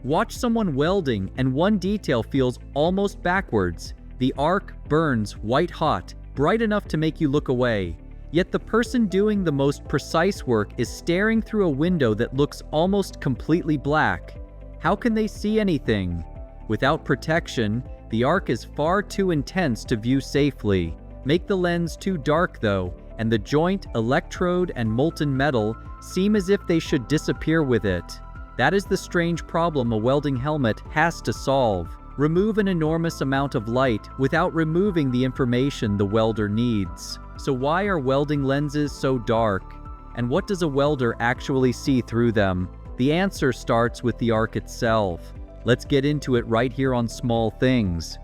Watch someone welding and one detail feels almost backwards. The arc burns white hot, bright enough to make you look away. Yet the person doing the most precise work is staring through a window that looks almost completely black. How can they see anything? Without protection, the arc is far too intense to view safely. Make the lens too dark though, and the joint, electrode, and molten metal seem as if they should disappear with it. That is the strange problem a welding helmet has to solve. Remove an enormous amount of light without removing the information the welder needs. So why are welding lenses so dark? And what does a welder actually see through them? The answer starts with the arc itself. Let's get into it right here on Small Things.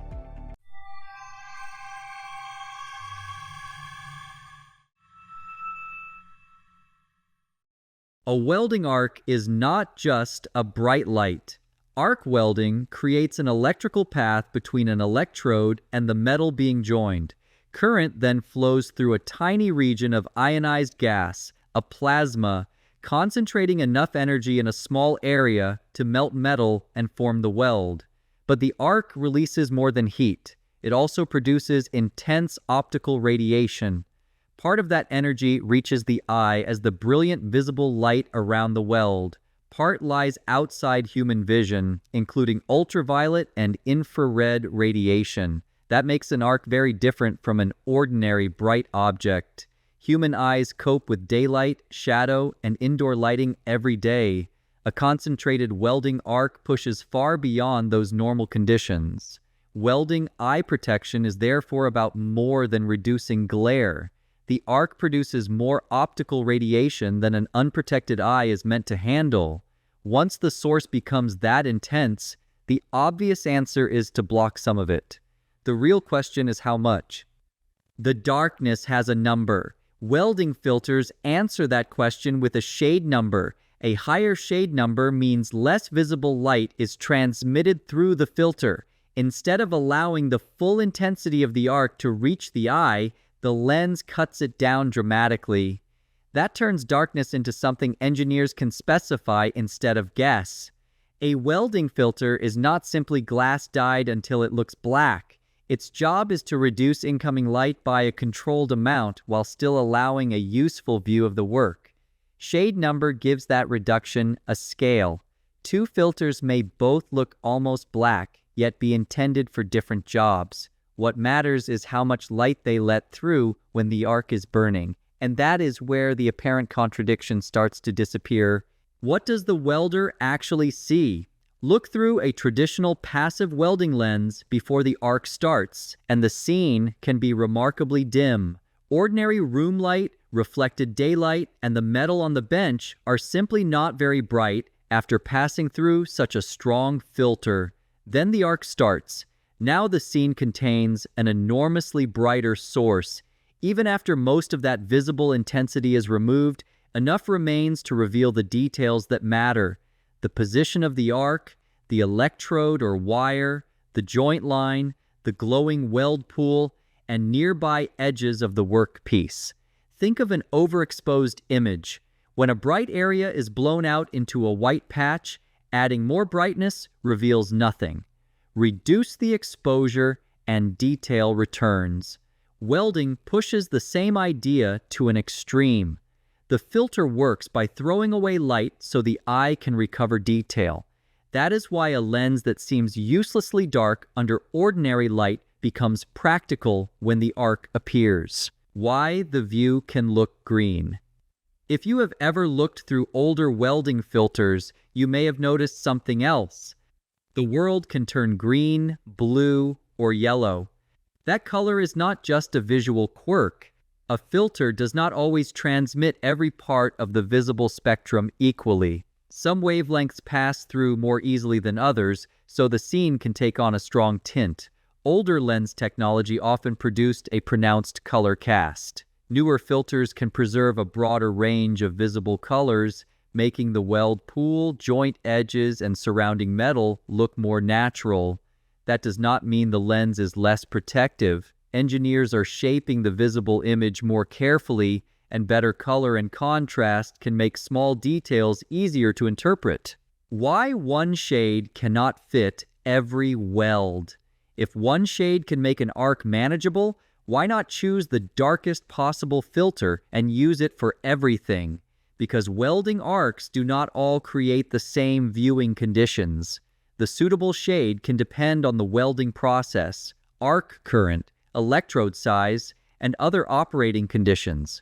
A welding arc is not just a bright light. Arc welding creates an electrical path between an electrode and the metal being joined. Current then flows through a tiny region of ionized gas, a plasma, concentrating enough energy in a small area to melt metal and form the weld. But the arc releases more than heat. It also produces intense optical radiation. Part of that energy reaches the eye as the brilliant visible light around the weld. Part lies outside human vision, including ultraviolet and infrared radiation. That makes an arc very different from an ordinary bright object. Human eyes cope with daylight, shadow, and indoor lighting every day. A concentrated welding arc pushes far beyond those normal conditions. Welding eye protection is therefore about more than reducing glare. The arc produces more optical radiation than an unprotected eye is meant to handle. Once the source becomes that intense, the obvious answer is to block some of it. The real question is how much. The darkness has a number. Welding filters answer that question with a shade number. A higher shade number means less visible light is transmitted through the filter. Instead of allowing the full intensity of the arc to reach the eye, the lens cuts it down dramatically. That turns darkness into something engineers can specify instead of guess. A welding filter is not simply glass dyed until it looks black. Its job is to reduce incoming light by a controlled amount while still allowing a useful view of the work. Shade number gives that reduction a scale. Two filters may both look almost black, yet be intended for different jobs. What matters is how much light they let through when the arc is burning, and that is where the apparent contradiction starts to disappear. What does the welder actually see? Look through a traditional passive welding lens before the arc starts, and the scene can be remarkably dim. Ordinary room light, reflected daylight, and the metal on the bench are simply not very bright after passing through such a strong filter. Then the arc starts. Now the scene contains an enormously brighter source. Even after most of that visible intensity is removed, enough remains to reveal the details that matter. The position of the arc, the electrode or wire, the joint line, the glowing weld pool, and nearby edges of the workpiece. Think of an overexposed image. When a bright area is blown out into a white patch, adding more brightness reveals nothing. Reduce the exposure and detail returns. Welding pushes the same idea to an extreme. The filter works by throwing away light so the eye can recover detail. That is why a lens that seems uselessly dark under ordinary light becomes practical when the arc appears. Why the view can look green. If you have ever looked through older welding filters, you may have noticed something else. The world can turn green, blue, or yellow. That color is not just a visual quirk. A filter does not always transmit every part of the visible spectrum equally. Some wavelengths pass through more easily than others, so the scene can take on a strong tint. Older lens technology often produced a pronounced color cast. Newer filters can preserve a broader range of visible colors, making the weld pool, joint edges, and surrounding metal look more natural. That does not mean the lens is less protective. Engineers are shaping the visible image more carefully, and better color and contrast can make small details easier to interpret. Why one shade cannot fit every weld? If one shade can make an arc manageable, why not choose the darkest possible filter and use it for everything? Because welding arcs do not all create the same viewing conditions. The suitable shade can depend on the welding process, arc current, electrode size, and other operating conditions.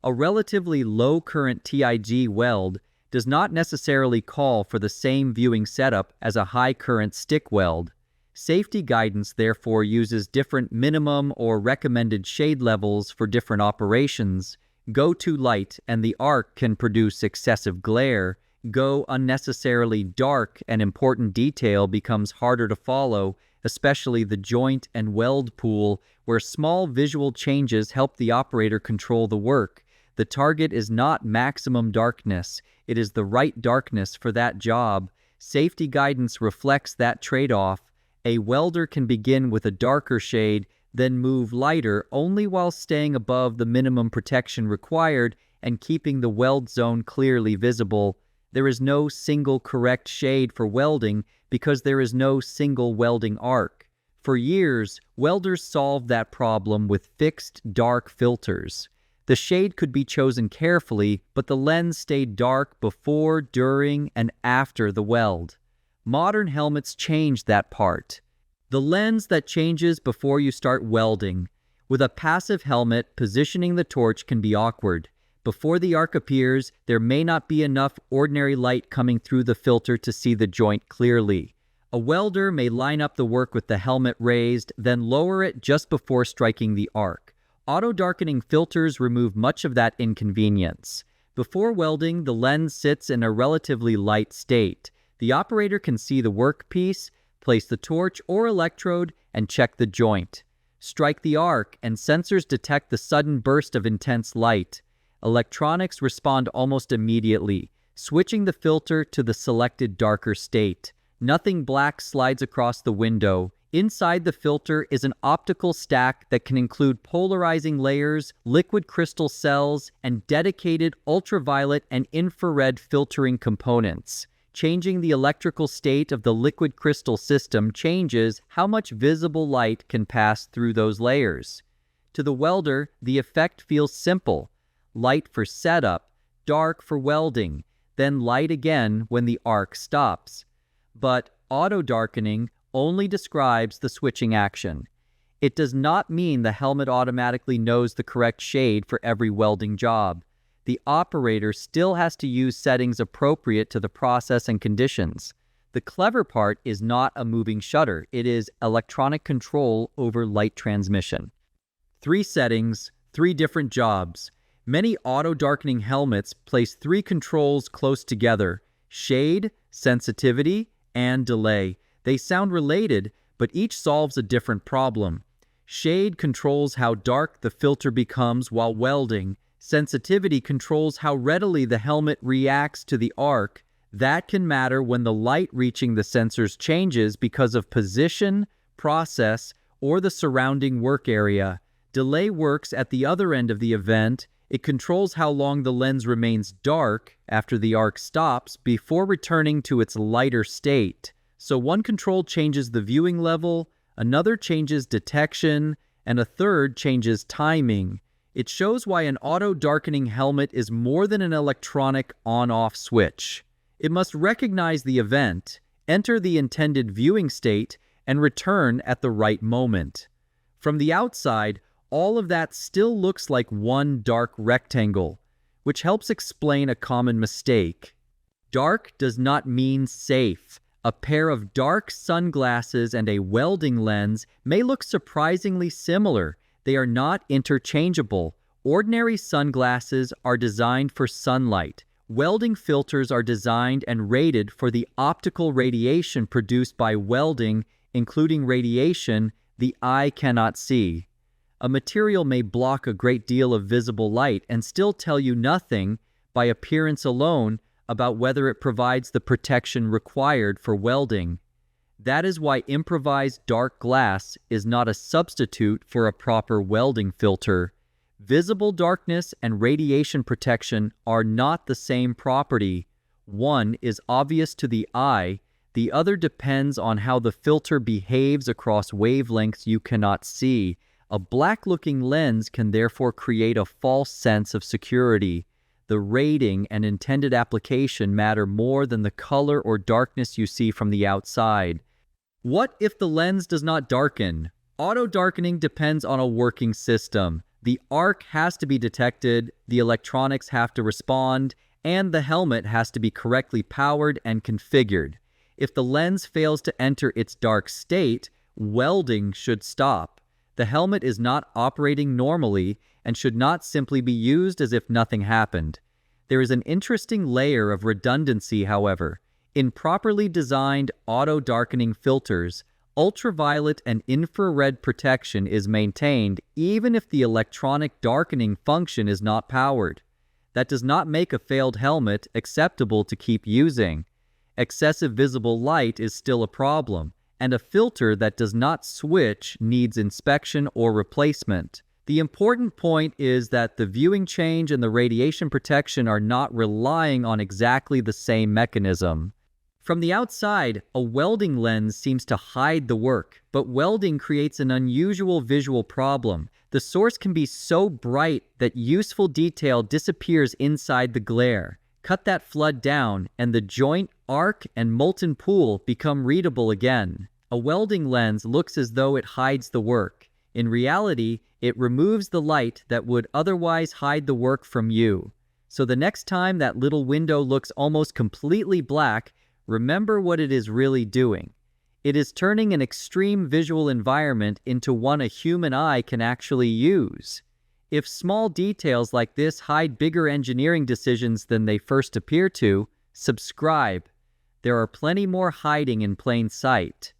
A relatively low current TIG weld does not necessarily call for the same viewing setup as a high current stick weld. Safety guidance therefore uses different minimum or recommended shade levels for different operations. Go too light and the arc can produce excessive glare. Go unnecessarily dark and important detail becomes harder to follow, especially the joint and weld pool, where small visual changes help the operator control the work. The target is not maximum darkness, it is the right darkness for that job. Safety guidance reflects that trade-off. A welder can begin with a darker shade, then move lighter only while staying above the minimum protection required and keeping the weld zone clearly visible. There is no single correct shade for welding because there is no single welding arc. For years, welders solved that problem with fixed dark filters. The shade could be chosen carefully, but the lens stayed dark before, during, and after the weld. Modern helmets changed that part. The lens that changes before you start welding. With a passive helmet, positioning the torch can be awkward. Before the arc appears, there may not be enough ordinary light coming through the filter to see the joint clearly. A welder may line up the work with the helmet raised, then lower it just before striking the arc. Auto-darkening filters remove much of that inconvenience. Before welding, the lens sits in a relatively light state. The operator can see the workpiece, place the torch or electrode, and check the joint. Strike the arc, and sensors detect the sudden burst of intense light. Electronics respond almost immediately, switching the filter to the selected darker state. Nothing black slides across the window. Inside the filter is an optical stack that can include polarizing layers, liquid crystal cells, and dedicated ultraviolet and infrared filtering components. Changing the electrical state of the liquid crystal system changes how much visible light can pass through those layers. To the welder, the effect feels simple. Light for setup, dark for welding, then light again when the arc stops. But auto-darkening only describes the switching action. It does not mean the helmet automatically knows the correct shade for every welding job. The operator still has to use settings appropriate to the process and conditions. The clever part is not a moving shutter. It is electronic control over light transmission. 3 settings, 3 different jobs. Many auto-darkening helmets place 3 controls close together: shade, sensitivity, and delay. They sound related, but each solves a different problem. Shade controls how dark the filter becomes while welding. Sensitivity controls how readily the helmet reacts to the arc. That can matter when the light reaching the sensors changes because of position, process, or the surrounding work area. Delay works at the other end of the event. It controls how long the lens remains dark after the arc stops before returning to its lighter state. So one control changes the viewing level, another changes detection, and a third changes timing. It shows why an auto-darkening helmet is more than an electronic on-off switch. It must recognize the event, enter the intended viewing state, and return at the right moment. From the outside, all of that still looks like one dark rectangle, which helps explain a common mistake. Dark does not mean safe. A pair of dark sunglasses and a welding lens may look surprisingly similar. They are not interchangeable. Ordinary sunglasses are designed for sunlight. Welding filters are designed and rated for the optical radiation produced by welding, including radiation the eye cannot see. A material may block a great deal of visible light and still tell you nothing, by appearance alone, about whether it provides the protection required for welding. That is why improvised dark glass is not a substitute for a proper welding filter. Visible darkness and radiation protection are not the same property. One is obvious to the eye, the other depends on how the filter behaves across wavelengths you cannot see. A black-looking lens can therefore create a false sense of security. The rating and intended application matter more than the color or darkness you see from the outside. What if the lens does not darken? Auto-darkening depends on a working system. The arc has to be detected, the electronics have to respond, and the helmet has to be correctly powered and configured. If the lens fails to enter its dark state, welding should stop. The helmet is not operating normally and should not simply be used as if nothing happened. There is an interesting layer of redundancy, however. In properly designed auto-darkening filters, ultraviolet and infrared protection is maintained even if the electronic darkening function is not powered. That does not make a failed helmet acceptable to keep using. Excessive visible light is still a problem, and a filter that does not switch needs inspection or replacement. The important point is that the viewing change and the radiation protection are not relying on exactly the same mechanism. From the outside, a welding lens seems to hide the work, but welding creates an unusual visual problem. The source can be so bright that useful detail disappears inside the glare. Cut that flood down, and the joint, arc, and molten pool become readable again. A welding lens looks as though it hides the work. In reality, it removes the light that would otherwise hide the work from you. So the next time that little window looks almost completely black, remember what it is really doing. It is turning an extreme visual environment into one a human eye can actually use. If small details like this hide bigger engineering decisions than they first appear to, subscribe. There are plenty more hiding in plain sight.